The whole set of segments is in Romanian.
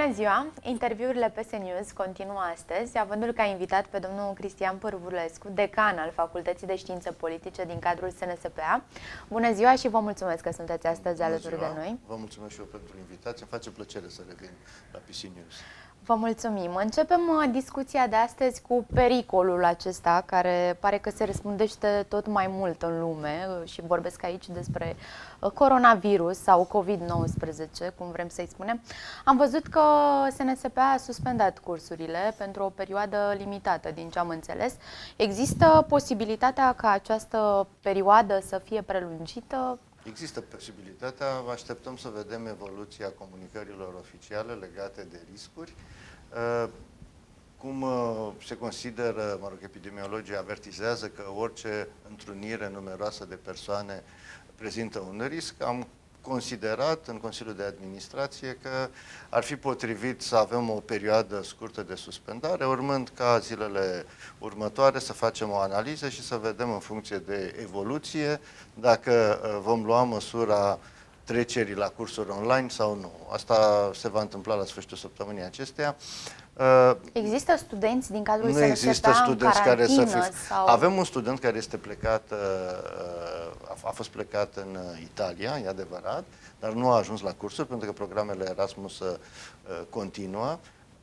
Bună ziua! Interviurile PS News continuă astăzi, avându-l ca invitat pe domnul Cristian Pârvulescu, decan al Facultății de Științe Politice din cadrul SNSPA. Bună ziua și vă mulțumesc că sunteți astăzi alături de noi. Vă mulțumesc și eu pentru invitație, îmi face plăcere să revin la PS News. Vă mulțumim. Începem discuția de astăzi cu pericolul acesta care pare că se răspândește tot mai mult în lume și vorbesc aici despre coronavirus sau COVID-19, cum vrem să-i spunem. Am văzut că SNSPA a suspendat cursurile pentru o perioadă limitată, din ce am înțeles. Există posibilitatea ca această perioadă să fie prelungită? Există posibilitatea, așteptăm să vedem evoluția comunicărilor oficiale legate de riscuri. Cum se consideră, epidemiologii avertizează că orice întrunire numeroasă de persoane prezintă un risc. Am considerat în Consiliul de Administrație că ar fi potrivit să avem o perioadă scurtă de suspendare, urmând ca zilele următoare să facem o analiză și să vedem în funcție de evoluție dacă vom lua măsura trecerii la cursuri online sau nu. Asta se va întâmpla la sfârșitul săptămânii acesteia. Există studenți din cadrul SNSPA nu există studenți care să fie... Sau... Avem un student care este plecat, a fost plecat în Italia, e adevărat, dar nu a ajuns la cursuri pentru că programele Erasmus continuă.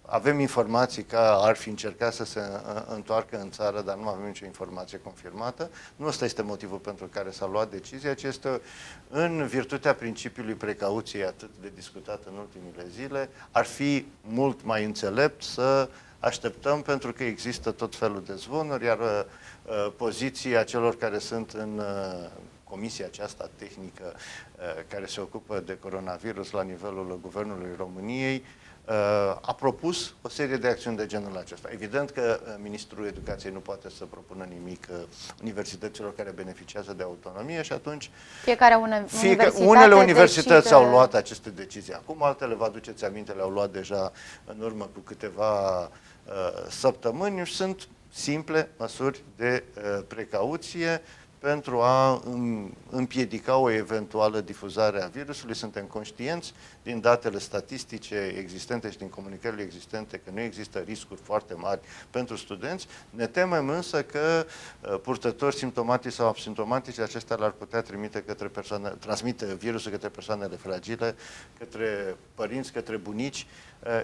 Avem informații că ar fi încercat să se întoarcă în țară, dar nu avem nicio informație confirmată. Nu ăsta este motivul pentru care s-a luat decizia, ci este în virtutea principiului precauției atât de discutat în ultimile zile. Ar fi mult mai înțelept să așteptăm pentru că există tot felul de zvonuri, iar poziția celor care sunt în comisia aceasta tehnică care se ocupă de coronavirus la nivelul Guvernului României a propus o serie de acțiuni de genul acesta. Evident că Ministrul Educației nu poate să propună nimic universităților care beneficiază de autonomie și atunci unele universități au luat aceste decizii acum, altele, vă aduceți aminte, le-au luat deja în urmă cu câteva săptămâni. Sunt simple măsuri de precauție pentru a împiedica o eventuală difuzare a virusului. Suntem conștienți din datele statistice existente și din comunicările existente că nu există riscuri foarte mari pentru studenți. Ne temem însă că purtători simptomatici sau asimptomatici acestea l-ar putea transmite virusul către persoanele fragile, către părinți, către bunici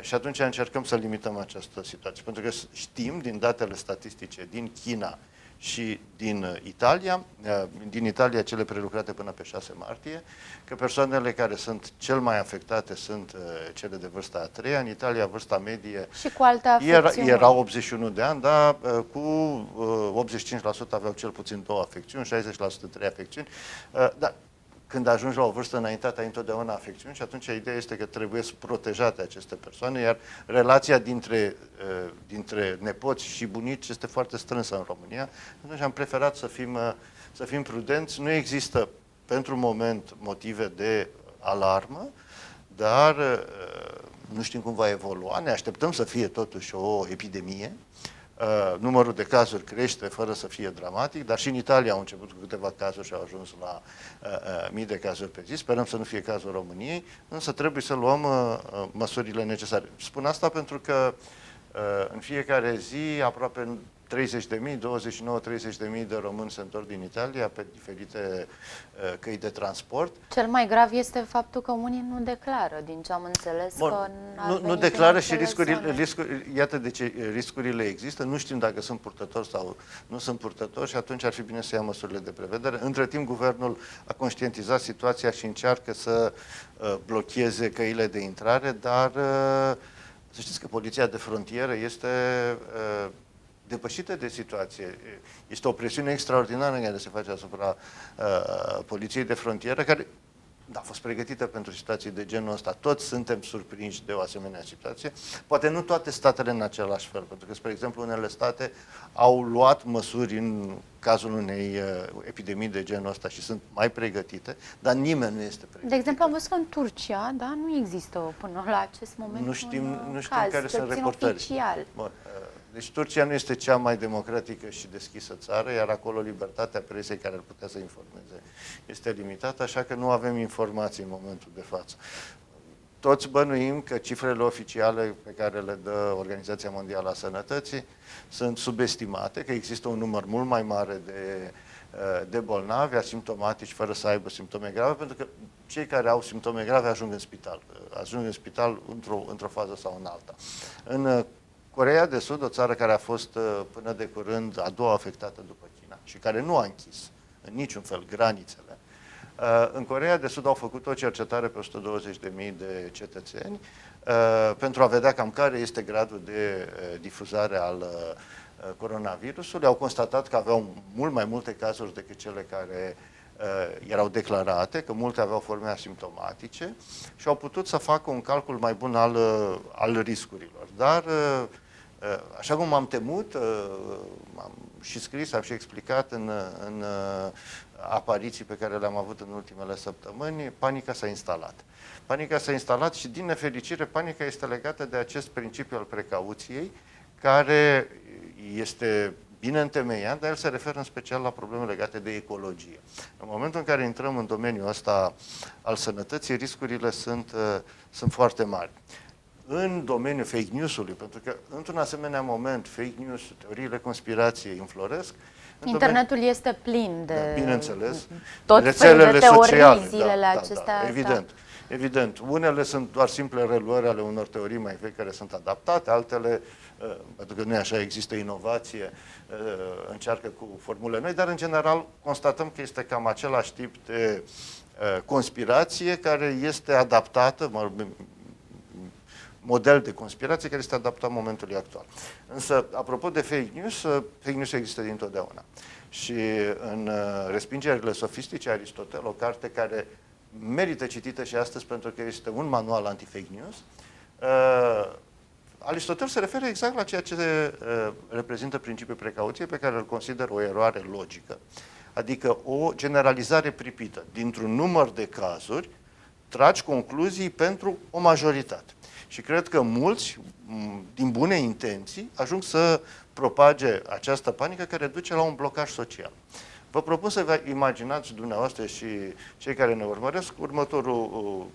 și atunci încercăm să limităm această situație. Pentru că știm din datele statistice din China și din Italia cele prelucrate până pe 6 martie, că persoanele care sunt cel mai afectate sunt cele de vârsta a treia. În Italia vârsta medie și cu alte afecțiuni era 81 de ani, dar cu 85% aveau cel puțin 2 afecțiuni, 60% 3 afecțiuni. Dar când ajungi la o vârstă înaintată, ai întotdeauna afecțiuni și atunci ideea este că trebuie să protejate aceste persoane, iar relația dintre nepoți și bunici este foarte strânsă în România. Atunci am preferat să fim prudenți. Nu există pentru moment motive de alarmă, dar nu știm cum va evolua. Ne așteptăm să fie totuși o epidemie. Numărul de cazuri crește fără să fie dramatic, dar și în Italia au început cu câteva cazuri și au ajuns la mii de cazuri pe zi. Sperăm să nu fie cazul României, însă trebuie să luăm măsurile necesare. Spun asta pentru că în fiecare zi aproape 30.000, 29-30.000 de români se întorc din Italia pe diferite căi de transport. Cel mai grav este faptul că unii nu declară, din ce am înțeles. Bun, nu declară și iată de ce riscurile există. Nu știm dacă sunt purtători sau nu sunt purtători și atunci ar fi bine să ia măsurile de prevedere. Între timp, guvernul a conștientizat situația și încearcă să blocheze căile de intrare, dar să știți că poliția de frontieră este depășită de situație. Este o presiune extraordinară care se face asupra poliției de frontieră, care a fost pregătită pentru situații de genul ăsta. Toți suntem surprinși de o asemenea situație. Poate nu toate statele în același fel, pentru că, spre exemplu, unele state au luat măsuri în cazul unei epidemii de genul ăsta și sunt mai pregătite, dar nimeni nu este pregătit. De exemplu, am văzut că în Turcia, nu există până la acest moment nu știm caz, care sunt reportări. Deci Turcia nu este cea mai democratică și deschisă țară, iar acolo libertatea presei care ar putea să informeze este limitată, așa că nu avem informații în momentul de față. Toți bănuim că cifrele oficiale pe care le dă Organizația Mondială a Sănătății sunt subestimate, că există un număr mult mai mare de bolnavi asimptomatici fără să aibă simptome grave, pentru că cei care au simptome grave ajung în spital într-o fază sau în alta. În Coreea de Sud, o țară care a fost până de curând a doua afectată după China și care nu a închis în niciun fel granițele, în Coreea de Sud au făcut o cercetare pe 120.000 de cetățeni pentru a vedea cam care este gradul de difuzare al coronavirusului. Au constatat că aveau mult mai multe cazuri decât cele care erau declarate, că multe aveau forme asimptomatice și au putut să facă un calcul mai bun al riscurilor. Dar, așa cum am temut, am și scris, am și explicat în apariții pe care le-am avut în ultimele săptămâni, panica s-a instalat. Panica s-a instalat și, din nefericire, panica este legată de acest principiu al precauției, care este bine întemeiat, dar el se referă în special la probleme legate de ecologie. În momentul în care intrăm în domeniul ăsta al sănătății, riscurile sunt foarte mari. În domeniul fake news-ului, pentru că într-un asemenea moment fake news, teoriile conspirației înfloresc. Internetul este plin de, bineînțeles, tot rețelele de teorii sociale, zilele acestea. evident. Evident, unele sunt doar simple reluări ale unor teorii mai vechi care sunt adaptate, altele, pentru că nu e așa, există inovație, încearcă cu formule noi, dar în general constatăm că este cam același tip de conspirație care este adaptată, model de conspirație care este adaptat momentului actual. Însă, apropo de fake news există dintotdeauna. Și în Respingerile sofistice, Aristotel, o carte care merită citită și astăzi pentru că este un manual anti-fake news, Aristotel se referă exact la ceea ce reprezintă principiul precauției, pe care îl consider o eroare logică, adică o generalizare pripită. Dintr-un număr de cazuri, tragi concluzii pentru o majoritate. Și cred că mulți, din bune intenții, ajung să propage această panică care duce la un blocaj social. Vă propun să vă imaginați dumneavoastră și cei care ne urmăresc următorul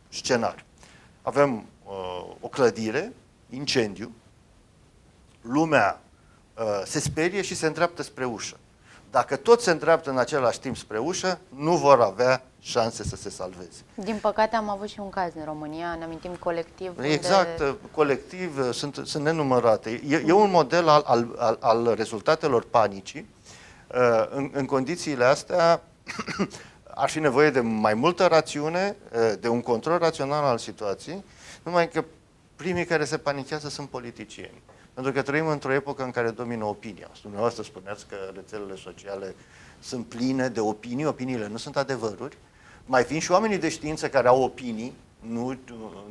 scenariu. Avem o clădire, incendiu, lumea se sperie și se îndreaptă spre ușă. Dacă toți se îndreaptă în același timp spre ușă, nu vor avea șanse să se salveze. Din păcate am avut și un caz în România, ne amintim colectiv. Exact, colectiv, sunt nenumărate. E un model al rezultatelor panicii. În condițiile astea ar fi nevoie de mai multă rațiune, de un control rațional al situației, numai că primii care se panichează sunt politicieni. Pentru că trăim într-o epocă în care domină opinia. Dumneavoastră spuneați că rețelele sociale sunt pline de opinii, opiniile nu sunt adevăruri. Mai fiind și oamenii de știință care au opinii,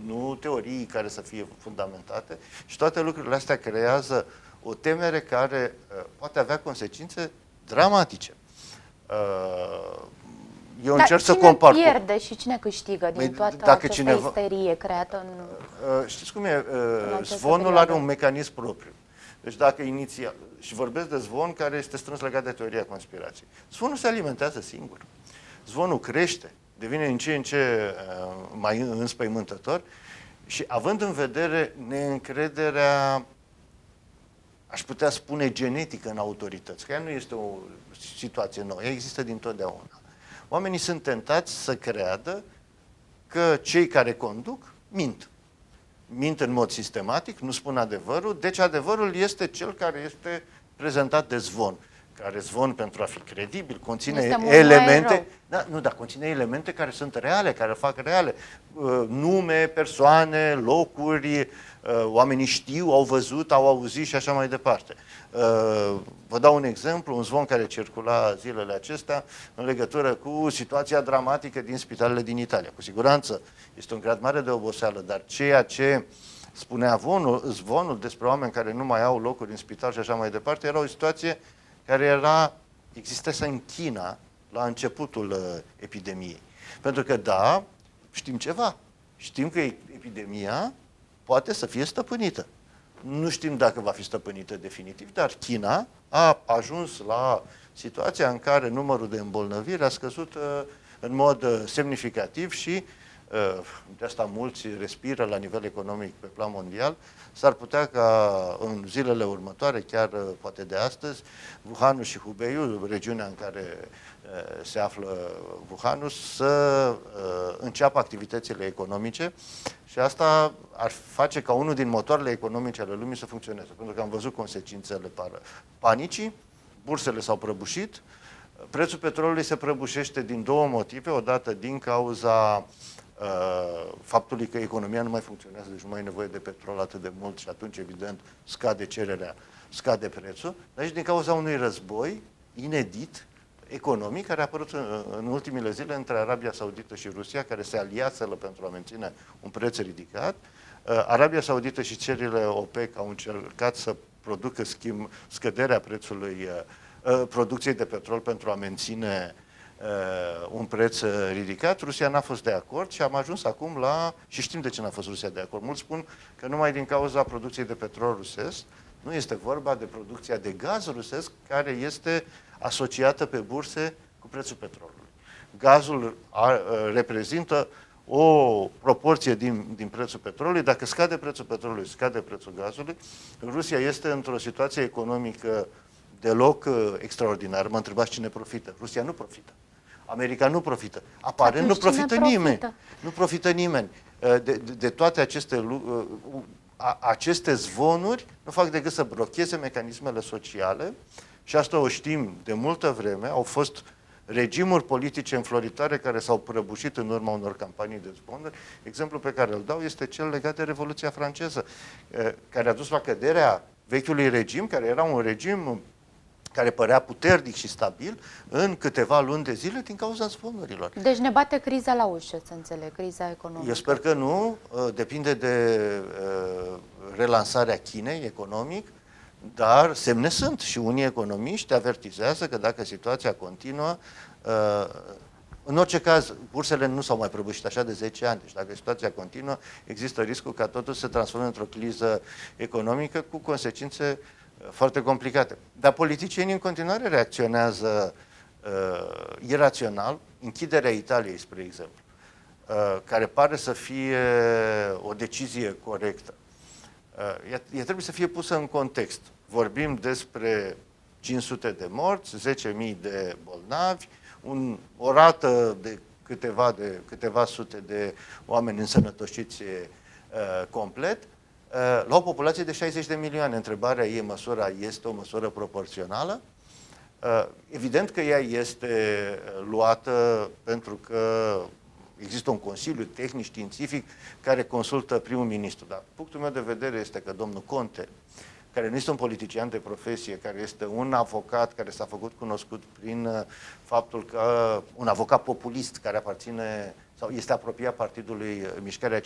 nu teorii care să fie fundamentate, și toate lucrurile astea creează o temere care poate avea consecințe dramatice. Eu încerc să compar. Cine pierde și cine câștigă din toată această isterie creată în... Știți cum e? Zvonul are un mecanism propriu. Deci dacă inițial... Și vorbesc de zvon care este strâns legat de teoria conspirației. Zvonul se alimentează singur. Zvonul crește, devine în ce în ce mai înspăimântător și având în vedere neîncrederea, aș putea spune, genetică în autorități, că ea nu este o situație nouă, ea există dintotdeauna. Oamenii sunt tentați să creadă că cei care conduc mint. Mint în mod sistematic, nu spun adevărul, deci adevărul este cel care este prezentat de zvon. Care zvon, pentru a fi credibil, conține elemente, conține elemente care sunt reale, care fac reale. Nume, persoane, locuri, oamenii știu, au văzut, au auzit și așa mai departe. Vă dau un exemplu, un zvon care circula zilele acestea în legătură cu situația dramatică din spitalele din Italia. Cu siguranță este un grad mare de oboseală, dar ceea ce spunea zvonul despre oameni care nu mai au locuri în spital și așa mai departe, era o situație care existase în China la începutul epidemiei. Pentru că, da, știm ceva. Știm că epidemia poate să fie stăpânită. Nu știm dacă va fi stăpânită definitiv, dar China a ajuns la situația în care numărul de îmbolnăviri a scăzut în mod semnificativ și de asta mulți respiră la nivel economic pe plan mondial, s-ar putea ca în zilele următoare, chiar poate de astăzi, Wuhanul și Hubeiul, regiunea în care se află Wuhanul, să înceapă activitățile economice și asta ar face ca unul din motoarele economice ale lumii să funcționeze. Pentru că am văzut consecințele panicii, bursele s-au prăbușit, prețul petrolului se prăbușește din două motive, odată din cauza faptului că economia nu mai funcționează, deci nu mai e nevoie de petrol atât de mult și atunci, evident, scade cererea, scade prețul, dar și din cauza unui război inedit, economic, care a apărut în ultimele zile între Arabia Saudită și Rusia, care se aliaseră pentru a menține un preț ridicat. Arabia Saudită și țările OPEC au încercat să producă scăderea prețului producției de petrol pentru a menține un preț ridicat. Rusia n-a fost de acord și am ajuns acum la... Și știm de ce n-a fost Rusia de acord. Mulți spun că numai din cauza producției de petrol rusesc, nu este vorba de producția de gaz rusesc, care este asociată pe burse cu prețul petrolului. Gazul reprezintă o proporție din prețul petrolului. Dacă scade prețul petrolului, scade prețul gazului. Rusia este într-o situație economică deloc extraordinară. Mă întrebați cine profită. Rusia nu profită. America nu profită. Aparent nu profită nimeni. Nu profită nimeni. De toate aceste zvonuri nu fac decât să blocheze mecanismele sociale și asta o știm de multă vreme. Au fost regimuri politice înfloritoare care s-au prăbușit în urma unor campanii de zvonuri. Exemplul pe care îl dau este cel legat de Revoluția franceză, care a dus la căderea vechiului regim, care era un regim care părea puternic și stabil în câteva luni de zile din cauza zvonurilor. Deci ne bate criza la ușă, să înțeleg, criza economică. Eu sper că nu, depinde de relansarea Chinei economic, dar semne sunt și unii economiști avertizează că dacă situația continuă, în orice caz, bursele nu s-au mai prăbușit așa de 10 ani, deci dacă situația continuă, există riscul ca totul să se transforme într-o criză economică cu consecințe foarte complicate. Dar politicienii în continuare reacționează irațional. Închiderea Italiei, spre exemplu, care pare să fie o decizie corectă, ea trebuie să fie pusă în context. Vorbim despre 500 de morți, 10.000 de bolnavi, o rată de câteva sute de oameni însănătoșiți complet, la o populație de 60 de milioane. Întrebarea e, măsura este o măsură proporțională? Evident că ea este luată pentru că există un consiliu tehnic științific care consultă primul ministru. Dar punctul meu de vedere este că domnul Conte, care nu este un politician de profesie, care este un avocat care s-a făcut cunoscut prin faptul că un avocat populist care aparține sau este apropiat partidului Mișcarea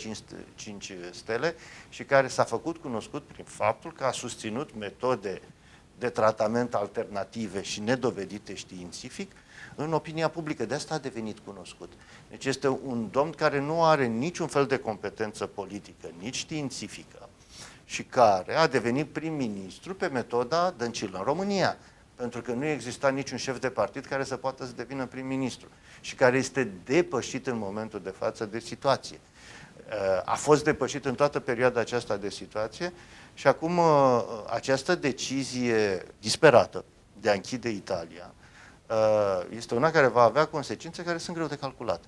5 Stele și care s-a făcut cunoscut prin faptul că a susținut metode de tratament alternative și nedovedite științific în opinia publică. De asta a devenit cunoscut. Deci este un domn care nu are niciun fel de competență politică, nici științifică, și care a devenit prim-ministru pe metoda Dăncilă în România, pentru că nu exista niciun șef de partid care să poată să devină prim-ministru și care este depășit în momentul de față de situație. A fost depășit în toată perioada aceasta de situație și acum această decizie disperată de a închide Italia este una care va avea consecințe care sunt greu de calculat.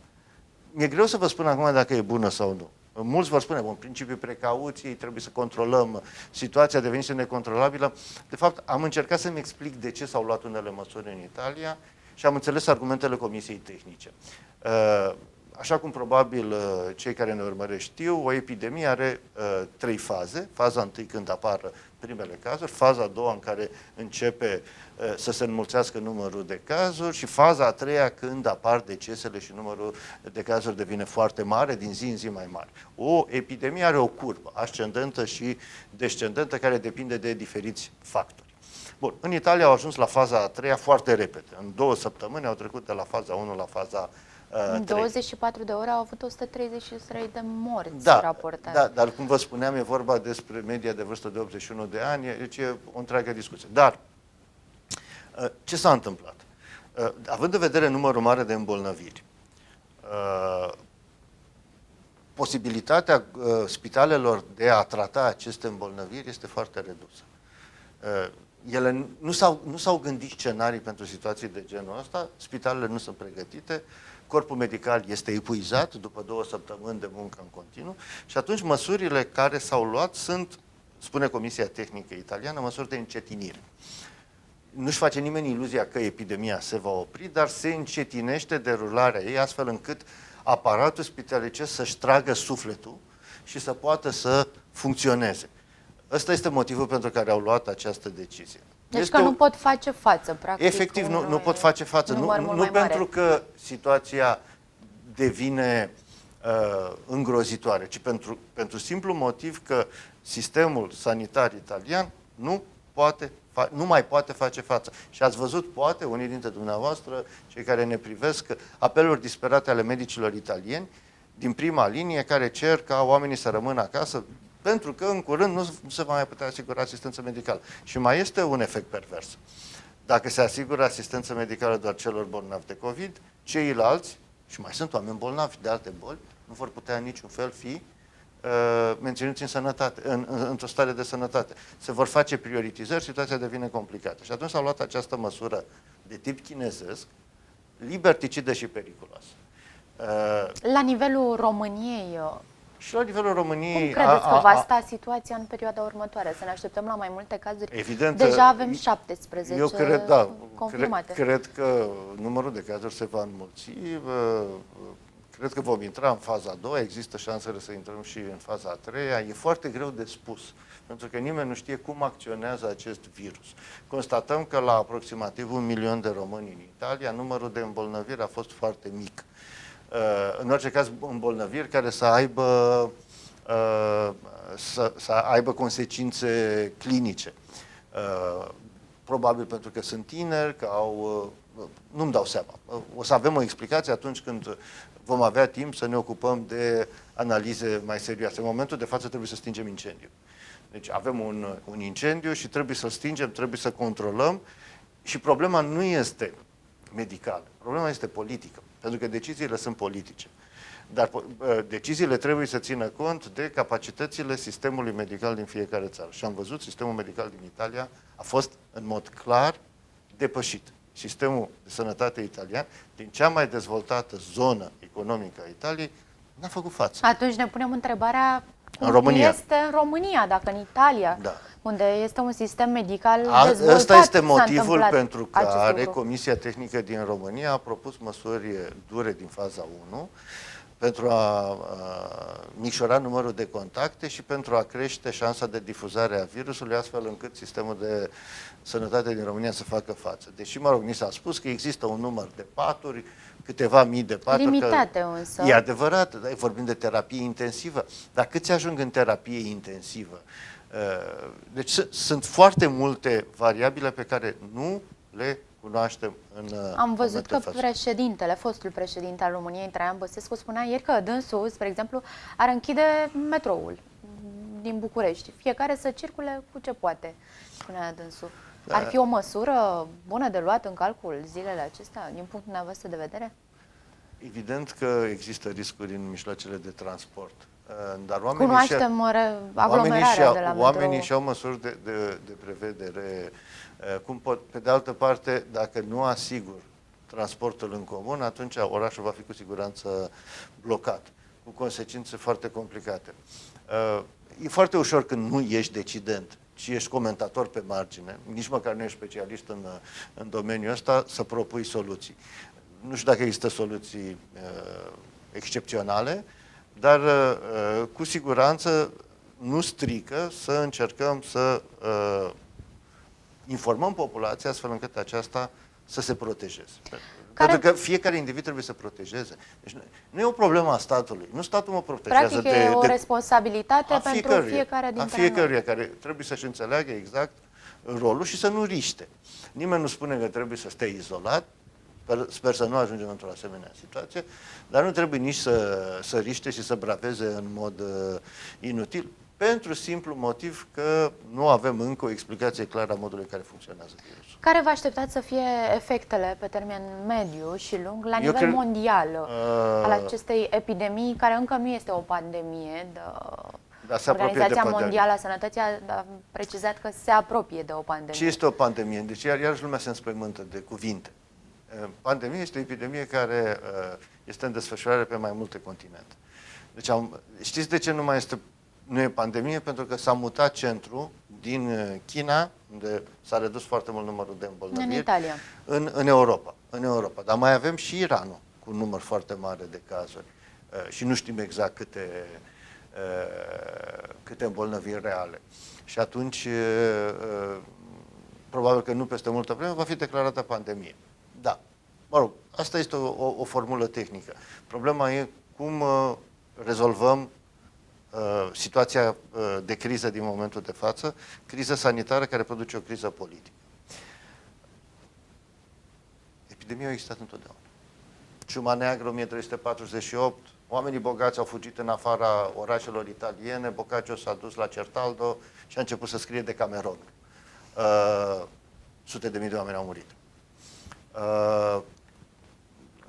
Mi-e greu să vă spun acum dacă e bună sau nu. Mulți vor spune, în principiu precauției, trebuie să controlăm, situația devenise necontrolabilă. De fapt, am încercat să-mi explic de ce s-au luat unele măsuri în Italia și am înțeles argumentele Comisiei Tehnice. Așa cum probabil cei care ne urmăresc știu, o epidemie are 3 faze. Faza întâi când apar primele cazuri, faza a doua în care începe să se înmulțească numărul de cazuri și faza a treia când apar decesele și numărul de cazuri devine foarte mare, din zi în zi mai mare. O epidemie are o curbă ascendentă și descendentă care depinde de diferiți factori. Bun, în Italia au ajuns la faza a treia foarte repede. În 2 săptămâni au trecut de la faza 1 la faza în 24 de ore au avut 133 de morți raportate. Da, dar cum vă spuneam, e vorba despre media de vârstă de 81 de ani, deci e o întreagă discuție. Dar, ce s-a întâmplat? Având în vedere numărul mare de îmbolnăviri, posibilitatea spitalelor de a trata aceste îmbolnăviri este foarte redusă. Ele nu s-au gândit scenarii pentru situații de genul ăsta, spitalele nu sunt pregătite, corpul medical este epuizat după 2 săptămâni de muncă în continuu și atunci măsurile care s-au luat sunt, spune Comisia Tehnică Italiană, măsuri de încetinire. Nu-și face nimeni iluzia că epidemia se va opri, dar se încetinește derularea ei astfel încât aparatul spitalicesc să-și tragă sufletul și să poată să funcționeze. Ăsta este motivul pentru care au luat această decizie. Deci este că nu pot face față, practic. Efectiv, nu pot face față. Nu pentru că situația devine îngrozitoare, ci pentru simplu motiv că sistemul sanitar italian nu mai poate face față. Și ați văzut, poate, unii dintre dumneavoastră, cei care ne privesc, apeluri disperate ale medicilor italieni din prima linie care cer ca oamenii să rămână acasă pentru că în curând nu se va mai putea asigura asistență medicală. Și mai este un efect pervers. Dacă se asigură asistență medicală doar celor bolnavi de COVID, ceilalți, și mai sunt oameni bolnavi de alte boli, nu vor putea în niciun fel fi menținuți în sănătate, într-o stare de sănătate. Se vor face prioritizări, situația devine complicată. Și atunci s-a luat această măsură de tip chinezesc, liberticidă și periculoasă. La nivelul României, și la nivelul României... cum credeți că va sta situația în perioada următoare? Să ne așteptăm la mai multe cazuri? Evident, deja avem 17 eu confirmate. Cred că numărul de cazuri se va înmulți. Cred că vom intra în faza a doua, există șansele să intrăm și în faza a treia. E foarte greu de spus, pentru că nimeni nu știe cum acționează acest virus. Constatăm că la aproximativ 1 milion de români în Italia, numărul de îmbolnăviri a fost foarte mic. În orice caz, îmbolnăviri care să aibă consecințe clinice. Probabil pentru că sunt tineri, că nu-mi dau seama. O să avem o explicație atunci când vom avea timp să ne ocupăm de analize mai serioase. În momentul de față trebuie să stingem incendiul. Deci avem un incendiu și trebuie să-l stingem, trebuie să controlăm și problema nu este medicală, problema este politică, pentru că deciziile sunt politice. Dar deciziile trebuie să țină cont de capacitățile sistemului medical din fiecare țară. Și am văzut, sistemul medical din Italia a fost în mod clar depășit. Sistemul de sănătate italian, din cea mai dezvoltată zonă economică a Italiei, n-a făcut față. Atunci ne punem întrebarea în România. Este în România, dacă în Italia, da, unde este un sistem medical dezvoltat. Ăsta este motivul pentru care Comisia Tehnică din România a propus măsuri dure din faza 1 pentru a micșora numărul de contacte și pentru a crește șansa de difuzare a virusului, astfel încât sistemul de sănătate din România să facă față. Deși, mă rog, ni s-a spus că există un număr de paturi, câteva mii de paturi. Limitate însă. E adevărat, da, vorbim de terapie intensivă. Dar câți ajung în terapie intensivă? Deci sunt foarte multe variabile pe care nu le cunoaștem în Am văzut că fostul președinte al României, Traian Băsescu, spunea ieri că dânsul, spre exemplu, ar închide metroul din București. Fiecare să circule cu ce poate, spunea dânsul. Da. Ar fi o măsură bună de luat în calcul zilele acestea, din punctul dumneavoastră de vedere? Evident că există riscuri în mijloacele de transport. Dar oamenii și-au măsuri de prevedere. Pe de altă parte, dacă nu asigur transportul în comun, atunci orașul va fi cu siguranță blocat, cu consecințe foarte complicate. E foarte ușor când nu ești decident, ci ești comentator pe margine, nici măcar nu ești specialist în domeniul ăsta, să propui soluții. Nu știu dacă există soluții excepționale, dar cu siguranță nu strică să încercăm să informăm populația astfel încât aceasta să se protejeze. Pentru că fiecare individ trebuie să protejeze. Deci nu e o problemă a statului. Nu statul mă protejează. Practic e o responsabilitate pentru fiecare dintre noi. Fiecăruia care trebuie să-și înțeleagă exact rolul și să nu riște. Nimeni nu spune că trebuie să stea izolat. Sper să nu ajungem într-o asemenea situație, dar nu trebuie nici să riște și să braveze în mod inutil. pentru simplu motiv că nu avem încă o explicație clară a modului în care funcționează virusul. Care vă așteptați să fie efectele pe termen mediu și lung la nivel cred- mondial al acestei epidemii, care încă nu este o pandemie? Dar se apropie de Organizația pandemie. Mondială a Sănătății a precizat că se apropie de o pandemie. Ce este o pandemie? Deci iarăși lumea se înspăimântă de cuvinte. Pandemie este o epidemie care este în desfășurare pe mai multe continente. Deci știți de ce nu e pandemie? Pentru că s-a mutat centrul din China, unde s-a redus foarte mult numărul de îmbolnăviri, În Italia. în Europa. În Europa. Dar mai avem și Iranul, cu un număr foarte mare de cazuri. Și nu știm exact câte îmbolnăviri reale. Și atunci, probabil că nu peste multă vreme, va fi declarată pandemie. Da. Mă rog, asta este o formulă tehnică. Problema e cum rezolvăm situația de criză din momentul de față, criză sanitară care produce o criză politică. Epidemia a existat întotdeauna. Ciuma neagră, 1348, oamenii bogați au fugit în afara orașelor italiene, Boccaccio s-a dus la Certaldo și a început să scrie Decameron. Sute de mii de oameni au murit.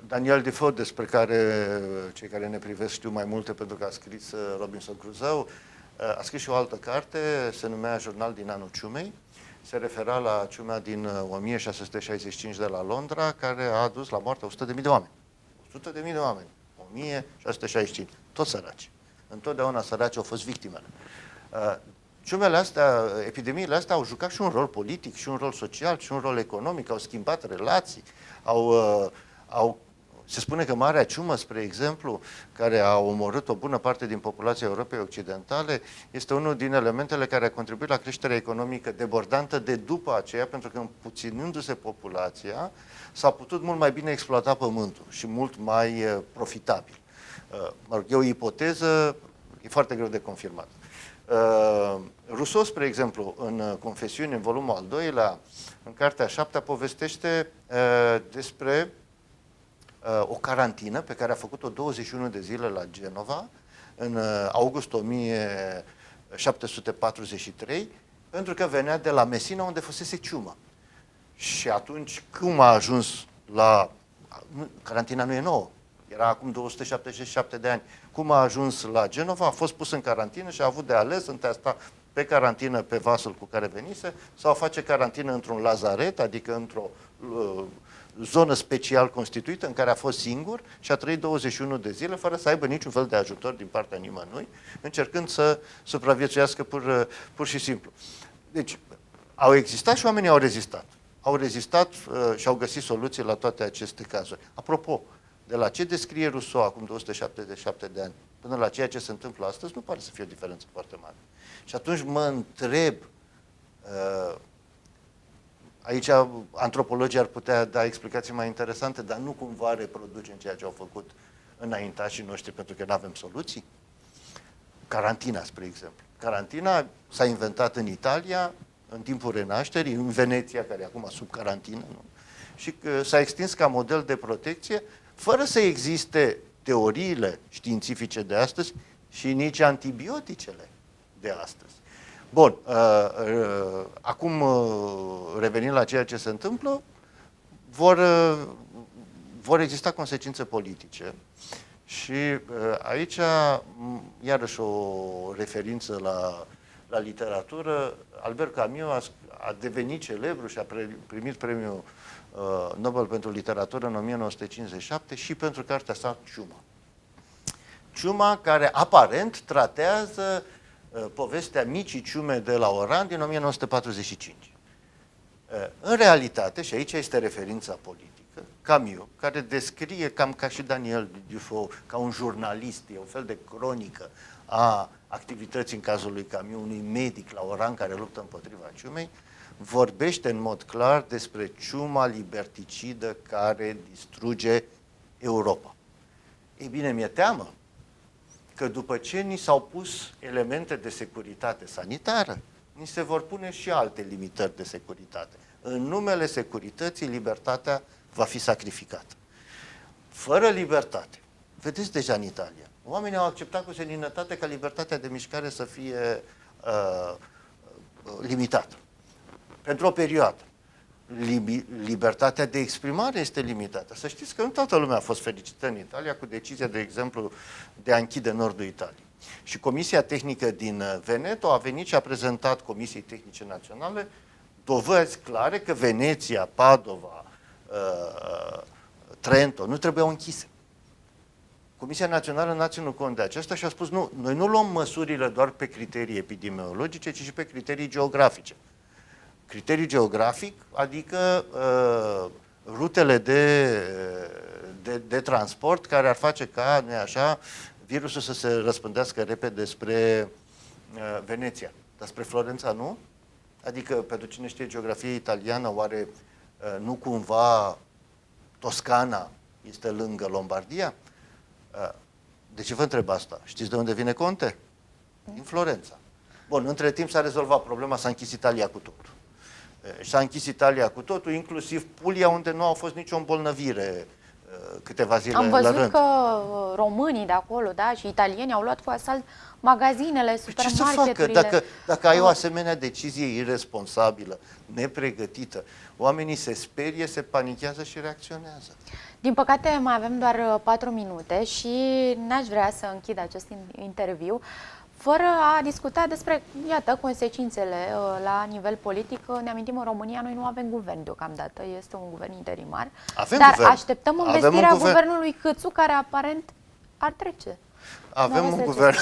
Daniel Defoe, despre care cei care ne privesc știu mai multe pentru că a scris Robinson Crusoe, a scris și o altă carte, se numea Jurnal din anul ciumei, se refera la ciumea din 1665 de la Londra, care a adus la moarte 100.000 de oameni. 100.000 de oameni. 1665. Toți săraci. Întotdeauna săraci au fost victimele. Ciumele astea, epidemiile astea au jucat și un rol politic, și un rol social, și un rol economic, au schimbat relații, se spune că Marea Ciumă, spre exemplu, care a omorât o bună parte din populația Europei Occidentale, este unul din elementele care a contribuit la creșterea economică debordantă de după aceea, pentru că împuținându-se populația, s-a putut mult mai bine exploata pământul și mult mai profitabil. Mă rog, e o ipoteză, e foarte greu de confirmat. Rousseau, spre exemplu, în Confesiuni, în volumul al doilea, în cartea a 7-a, povestește despre o carantină pe care a făcut-o 21 de zile la Genova, în august 1743, pentru că venea de la Messina, unde fusese ciumă. Și atunci, cum a ajuns la... Carantina nu e nouă, era acum 277 de ani. Cum a ajuns la Genova, a fost pus în carantină și a avut de ales între a sta pe carantină pe vasul cu care venise sau a face carantină într-un lazaret, adică într-o zonă special constituită în care a fost singur și a trăit 21 de zile fără să aibă niciun fel de ajutor din partea nimănui, încercând să supraviețuiască pur și simplu. Deci, au existat și oamenii au rezistat. Au rezistat și au găsit soluții la toate aceste cazuri. Apropo, de la ce descrie Rousseau acum 277 de ani până la ceea ce se întâmplă astăzi, nu pare să fie o diferență foarte mare. Și atunci mă întreb, aici antropologii ar putea da explicații mai interesante, dar nu cumva reproducem ceea ce au făcut înaintașii noștri pentru că nu avem soluții? Carantina, spre exemplu. Carantina s-a inventat în Italia, în timpul Renașterii, în Veneția, care e acum sub carantină, nu? Și s-a extins ca model de protecție, fără să existe teoriile științifice de astăzi și nici antibioticele de astăzi. Bun, acum revenind la ceea ce se întâmplă, vor exista consecințe politice și aici, iarăși o referință la literatură, Albert Camus a devenit celebru și a primit premiul Nobel pentru literatură în 1957 și pentru cartea sa Ciuma. Ciuma care aparent tratează povestea micii ciume de la Oran din 1945. În realitate, și aici este referința politică, Camus, care descrie cam ca și Daniel Defoe, ca un jurnalist, e un fel de cronică a activității în cazul lui Camus, unui medic la Oran care luptă împotriva ciumei, vorbește în mod clar despre ciuma liberticidă care distruge Europa. Ei bine, mi-e teamă că după ce ni s-au pus elemente de securitate sanitară, ni se vor pune și alte limitări de securitate. În numele securității, libertatea va fi sacrificată. Fără libertate, vedeți deja în Italia. Oamenii au acceptat cu seninătate ca libertatea de mișcare să fie limitată. Pentru o perioadă. Libertatea de exprimare este limitată. Să știți că nu toată lumea a fost fericită în Italia cu decizia, de exemplu, de a închide nordul Italiei. Și Comisia Tehnică din Veneto a venit și a prezentat Comisiei Tehnice Naționale dovezi clare că Veneția, Padova, Trento nu trebuiau închise. Comisia Națională n-a ținut cont de acesta și a spus nu, noi nu luăm măsurile doar pe criterii epidemiologice, ci și pe criterii geografice. Criterii geografic, adică rutele de transport care ar face ca, nu așa, virusul să se răspândească repede spre Veneția. Dar spre Florența nu? Adică, pentru cine știe geografie italiană, oare nu cumva Toscana este lângă Lombardia? De ce vă întreb asta? Știți de unde vine Conte? Din Florența. Bun, între timp s-a rezolvat problema, s-a închis Italia cu totul. S-a închis Italia cu totul, inclusiv Puglia, unde nu a fost nicio îmbolnăvire câteva zile la rând. Am văzut că românii de acolo, da, și italieni au luat cu asalt magazinele, supermarketurile. Ce să facă? Dacă ai o asemenea decizie irresponsabilă, nepregătită, oamenii se sperie, se panichează și reacționează. Din păcate mai avem doar 4 minute și n-aș vrea să închid acest interviu fără a discuta despre, iată, consecințele la nivel politic. Ne amintim, în România noi nu avem guvern deocamdată, este un guvern interimar, dar guvern. Așteptăm învestirea guvernului Câțu, care aparent ar trece. Avem un guvern,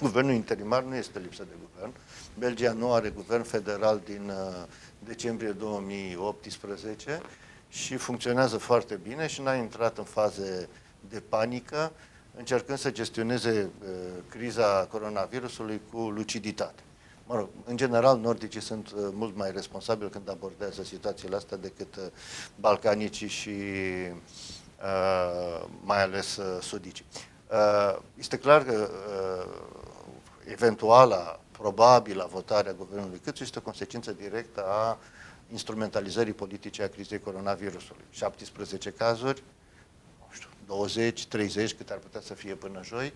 guvernul interimar nu este lipsă de guvern. Belgia nu are guvern federal din decembrie 2018 și funcționează foarte bine și n-a intrat în faze de panică, încercând să gestioneze criza coronavirusului cu luciditate. Mă rog, în general, nordicii sunt mult mai responsabili când abordează situațiile astea decât balcanicii și mai ales sudicii. Este clar că eventuala, probabilă votarea guvernului Câțu este o consecință directă a instrumentalizării politice a crizei coronavirusului. 17 cazuri, 20, 30, cât ar putea să fie până joi,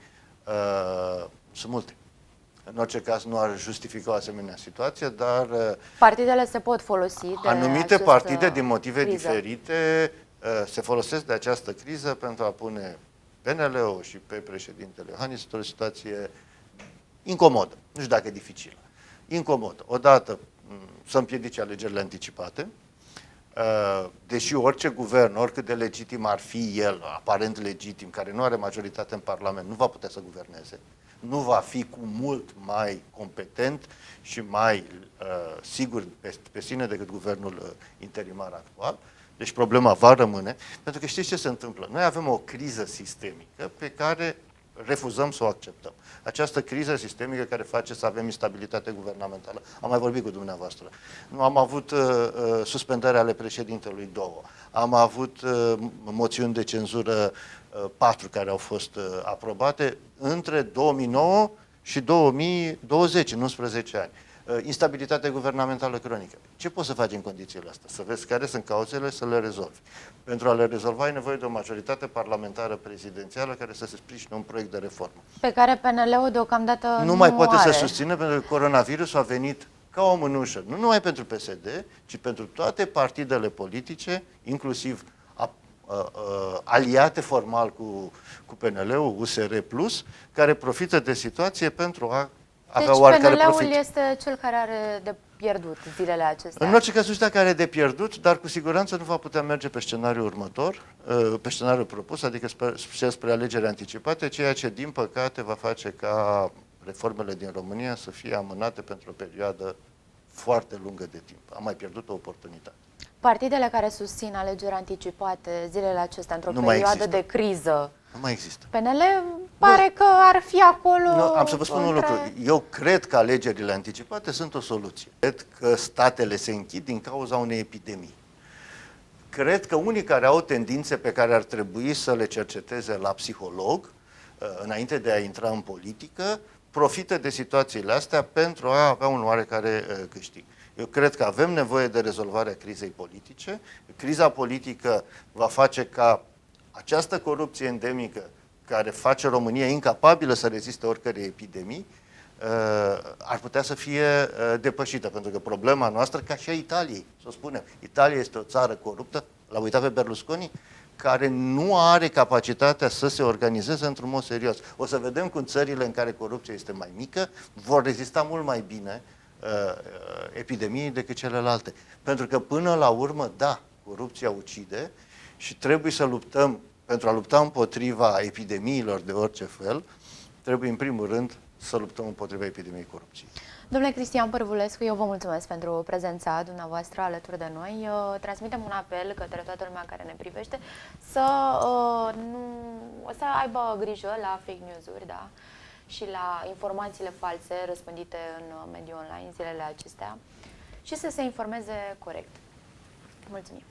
sunt multe. În orice caz nu ar justifica o asemenea situație, dar partidele se pot folosi de anumite partide, din motive diferite, se folosesc de această criză pentru a pune PNL-ul și pe președintele Iohannis într-o situație incomodă, nu știu dacă e dificilă, incomodă. Odată să împiedice alegerile anticipate, deși orice guvern, oricât de legitim ar fi el, aparent legitim, care nu are majoritate în Parlament, nu va putea să guverneze, nu va fi cu mult mai competent și mai sigur pe sine decât guvernul interimar actual. Deci problema va rămâne, pentru că știți ce se întâmplă? Noi avem o criză sistemică pe care refuzăm să o acceptăm. Această criză sistemică care face să avem instabilitate guvernamentală. Am mai vorbit cu dumneavoastră. Nu am avut suspendări ale președintelui 2. Am avut moțiuni de cenzură 4 care au fost aprobate între 2009 și 2020, în 11 ani. Instabilitate guvernamentală cronică. Ce poți să faci în condițiile astea? Să vezi care sunt cauzele, să le rezolvi. Pentru a le rezolva ai nevoie de o majoritate parlamentară prezidențială care să se sprijine un proiect de reformă. Pe care PNL-ul deocamdată nu mai poate are. să susțină, pentru că coronavirusul a venit ca o mânușă, nu numai pentru PSD, ci pentru toate partidele politice, inclusiv aliate formal cu PNL-ul, USR+, care profită de situație pentru a avea oarecare profit. PNL-ul este cel care are de pierdut zilele acestea. În orice caz, nu știu dacă are de pierdut, dar cu siguranță nu va putea merge pe scenariul următor, pe scenariul propus, adică spre alegeri anticipate, ceea ce, din păcate, va face ca reformele din România să fie amânate pentru o perioadă foarte lungă de timp. Am mai pierdut o oportunitate. Partidele care susțin alegeri anticipate zilele acestea, într-o Nu perioadă de criză, nu mai există. PNL pare că ar fi acolo. Am să vă spun un lucru. Eu cred că alegerile anticipate sunt o soluție. Cred că statele se închid din cauza unei epidemii. Cred că unii care au tendințe pe care ar trebui să le cerceteze la psiholog, înainte de a intra în politică, profită de situațiile astea pentru a avea un oarecare câștig. Eu cred că avem nevoie de rezolvarea crizei politice. Criza politică va face ca această corupție endemică care face România incapabilă să reziste oricărei epidemii, ar putea să fie depășită, pentru că problema noastră, ca și a Italiei, să o spunem, Italia este o țară coruptă, l-a uitat pe Berlusconi, care nu are capacitatea să se organizeze într-un mod serios. O să vedem cum țările în care corupția este mai mică vor rezista mult mai bine epidemiei decât celelalte. Pentru că până la urmă, da, corupția ucide și trebuie să luptăm, pentru a lupta împotriva epidemiilor de orice fel, trebuie în primul rând să luptăm împotriva epidemiei corupției. Domnule Cristian Părvulescu, eu vă mulțumesc pentru prezența dumneavoastră alături de noi. Transmitem un apel către toată lumea care ne privește să aibă grijă la fake news-uri, da? Și la informațiile false răspândite în mediul online zilele acestea și să se informeze corect. Mulțumim!